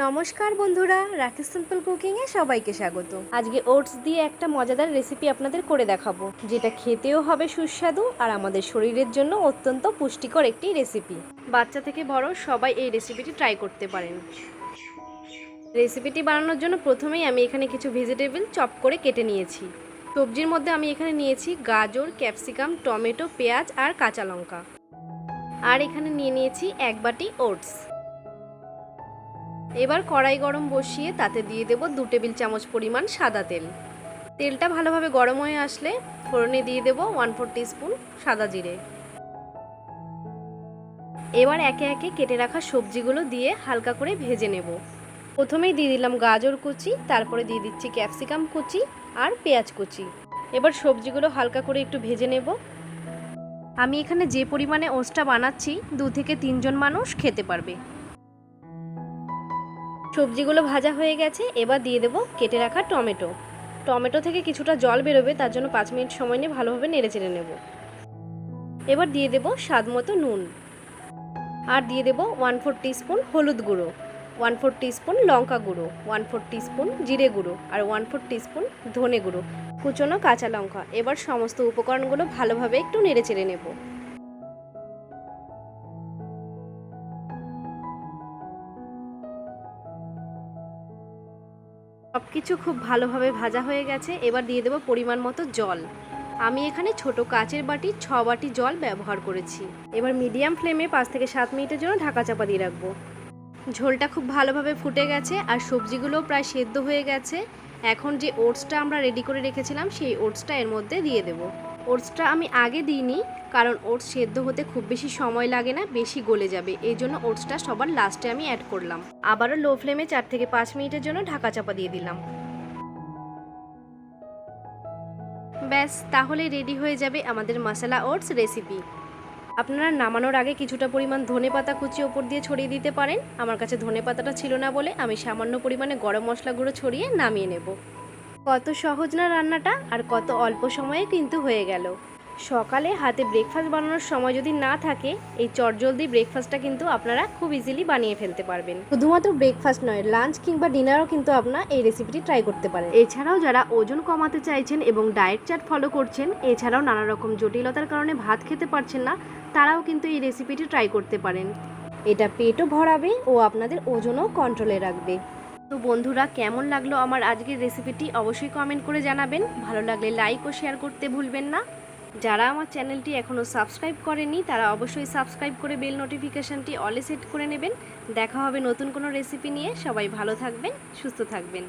নমস্কার বন্ধুরা, রাখি সিম্পল কুকিংয়ে সবাইকে স্বাগত। আজকে ওটস দিয়ে একটা মজাদার রেসিপি আপনাদের করে দেখাবো, যেটা খেতেও হবে সুস্বাদু আর আমাদের শরীরের জন্য অত্যন্ত পুষ্টিকর একটি রেসিপি। বাচ্চা থেকে বড় সবাই এই রেসিপিটি ট্রাই করতে পারেন। রেসিপিটি বানানোর জন্য প্রথমেই আমি এখানে কিছু ভেজিটেবল চপ করে কেটে নিয়েছি। সবজির মধ্যে আমি এখানে নিয়েছি গাজর, ক্যাপসিকাম, টমেটো, পেঁয়াজ আর কাঁচা লঙ্কা। আর এখানে নিয়ে নিয়েছি 1 বাটি ওটস। এবার কড়াই গরম বসিয়ে তাতে দিয়ে দেব 2 টেবিল চামচ পরিমাণ সাদা তেল। তেলটা ভালোভাবে গরম হয়ে আসলে ফোড়নে দিয়ে দেব 1/4 টিস্পুন সাদা জিরে। এবার একে একে কেটে রাখা সবজিগুলো দিয়ে হালকা করে ভেজে নেব। প্রথমেই দিয়ে দিলাম গাজর কুচি, তারপরে দিয়ে দিচ্ছি ক্যাপসিকাম কুচি আর পেঁয়াজ কুচি। এবার সবজিগুলো হালকা করে একটু ভেজে নেব। আমি এখানে যে পরিমাণে ওটসটা বানাচ্ছি 2 থেকে 3 জন মানুষ খেতে পারবে। সবজিগুলো ভাজা হয়ে গেছে, এবার দিয়ে দেব কেটে রাখা টমেটো। টমেটো থেকে কিছুটা জল বেরোবে, তার জন্য 5 মিনিট সময় নিয়ে ভালোভাবে নেড়েচেড়ে নেব। এবার দিয়ে দেব স্বাদ মতো নুন, আর দিয়ে দেব 1/4 টিস্পুন হলুদ গুঁড়ো, 1/4 টিস্পুন লঙ্কা গুঁড়ো, 1/4 টিস্পুন জিরে গুঁড়ো আর 1/4 টিস্পুন ধনে গুঁড়ো, কুচনো কাঁচা লঙ্কা। এবার সমস্ত উপকরণগুলো ভালোভাবে একটু নেড়েচেড়ে নেব। সব কিছু খুব ভালোভাবে ভাজা হয়ে গেছে, এবার দিয়ে দেবো পরিমাণ মতো জল। আমি এখানে ছোট কাচের বাটি 6 বাটি জল ব্যবহার করেছি। এবার মিডিয়াম ফ্লেমে 5 থেকে 7 মিনিটের জন্য ঢাকা চাপা দিয়ে রাখবো। ঝোলটা খুব ভালোভাবে ফুটে গেছে আর সবজিগুলোও প্রায় সেদ্ধ হয়ে গেছে। এখন যে ওটসটা আমরা রেডি করে রেখেছিলাম সেই ওটসটা এর মধ্যে দিয়ে দেব। ওটসটা আমি আগে দিইনি, কারণ ওটস সেদ্ধ হতে খুব বেশি সময় লাগে না, বেশি গলে যাবে, এই জন্য ওটসটা সবার লাস্টে আমি অ্যাড করলাম। আবারও লো ফ্লেমে 4 থেকে 5 মিনিটের জন্য ঢাকা চাপা দিয়ে দিলাম। ব্যাস, তাহলে রেডি হয়ে যাবে আমাদের মশলা ওটস রেসিপি। আপনারা নামানোর আগে কিছুটা পরিমাণ ধনেপাতা কুচি ওপর দিয়ে ছড়িয়ে দিতে পারেন। আমার কাছে ধনেপাতাটা ছিল না বলে আমি সামান্য পরিমাণে গরম মশলা গুঁড়ো ছড়িয়ে নামিয়ে নেব। কত সহজ না রান্নাটা, আর কত অল্প সময়ে কিন্তু হয়ে গেল। সকালে হাতে ব্রেকফাস্ট বানানোর সময় যদি না থাকে, এই চটজলদি ব্রেকফাস্টটা কিন্তু আপনারা খুব ইজিলি বানিয়ে ফেলতে পারবেন। শুধুমাত্র ব্রেকফাস্ট নয়, লাঞ্চ কিংবা ডিনারও কিন্তু আপনারা এই রেসিপিটি ট্রাই করতে পারেন। এছাড়াও যারা ওজন কমাতে চাইছেন এবং ডায়েট চার্ট ফলো করছেন, এছাড়াও নানা রকম জটিলতার কারণে ভাত খেতে পারছেন না, তারাও কিন্তু এই রেসিপিটি ট্রাই করতে পারেন। এটা পেটও ভরাবে ও আপনাদের ওজনও কন্ট্রোলে রাখবে। তো বন্ধুরা, কেমন লাগলো আমার আজকের রেসিপিটি অবশ্যই কমেন্ট করে জানাবেন। ভালো লাগলে লাইক ও শেয়ার করতে ভুলবেন না। যারা আমার চ্যানেলটি এখনও সাবস্ক্রাইব করেনি তারা অবশ্যই সাবস্ক্রাইব করে বেল নোটিফিকেশানটি অলে সেট করে নেবেন। দেখা হবে নতুন কোনো রেসিপি নিয়ে। সবাই ভালো থাকবেন, সুস্থ থাকবেন।